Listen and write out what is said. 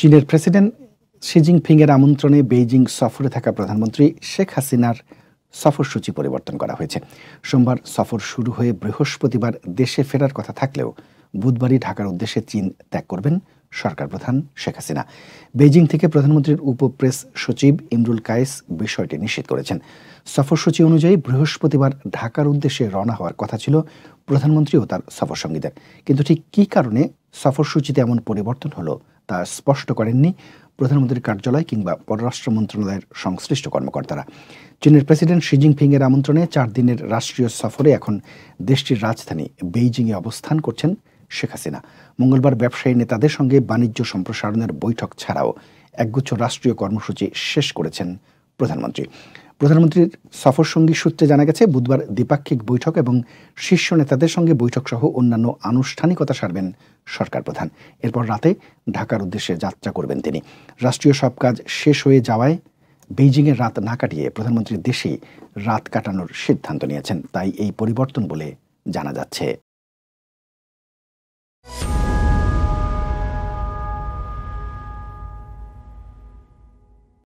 চীনের president Xi জিনপিংয়ের আমন্ত্রণে Beijing সফরে থাকা প্রধানমন্ত্রী শেখ হাসিনার সফরসূচি পরিবর্তন করা হয়েছে। সোমবার সফর শুরু হয়ে বৃহস্পতিবার দেশে ফেরার কথা থাকলেও বুধবারই ঢাকার উদ্দেশ্যে চীন ত্যাগ করবেন সরকার প্রধান শেখ হাসিনা। বেইজিং থেকে প্রধানমন্ত্রীর উপপ্রেস সচিব ইমরুল কায়েস বিষয়টি নিশ্চিত করেছেন। সফরসূচি অনুযায়ী বৃহস্পতিবার ঢাকার উদ্দেশ্যে রওনা হওয়ার কথা ছিল প্রধানমন্ত্রী ও তার সফরসঙ্গীদের, কিন্তু ঠিক কী কারণে সফরসূচিতে এমন পরিবর্তন হলো তা স্পষ্ট করেননি প্রধানমন্ত্রীর কার্যালয় কিংবা পররাষ্ট্র মন্ত্রণালয়ের সংশ্লিষ্ট কর্মকর্তারা। চীনের প্রেসিডেন্ট শি জিনপিংয়ের আমন্ত্রণে 4 দিনের রাষ্ট্রীয় সফরে এখন দেশটির রাজধানী বেইজিংয়ে অবস্থান করছেন শেখ হাসিনা। মঙ্গলবার ব্যবসায়ী নেতাদের সঙ্গে বাণিজ্য সম্প্রসারণের বৈঠক ছাড়াও একগুচ্ছ রাষ্ট্রীয় কর্মসূচি শেষ করেছেন প্রধানমন্ত্রী। প্রধানমন্ত্রীর সফরসঙ্গী সূত্রে জানা গেছে, বুধবার দ্বিপাক্ষিক বৈঠক এবং শীর্ষ নেতাদের সঙ্গে বৈঠক সহ অন্যান্য আনুষ্ঠানিকতা সারবেন সরকার প্রধান। এরপর রাতে ঢাকার উদ্দেশ্যে যাত্রা করবেন তিনি। রাষ্ট্রীয় সব কাজ শেষ হয়ে যাওয়ায় বেইজিংয়ে রাত না কাটিয়ে প্রধানমন্ত্রী দেশেই রাত কাটানোর সিদ্ধান্ত নিয়েছেন, তাই এই পরিবর্তন বলে জানা যাচ্ছে।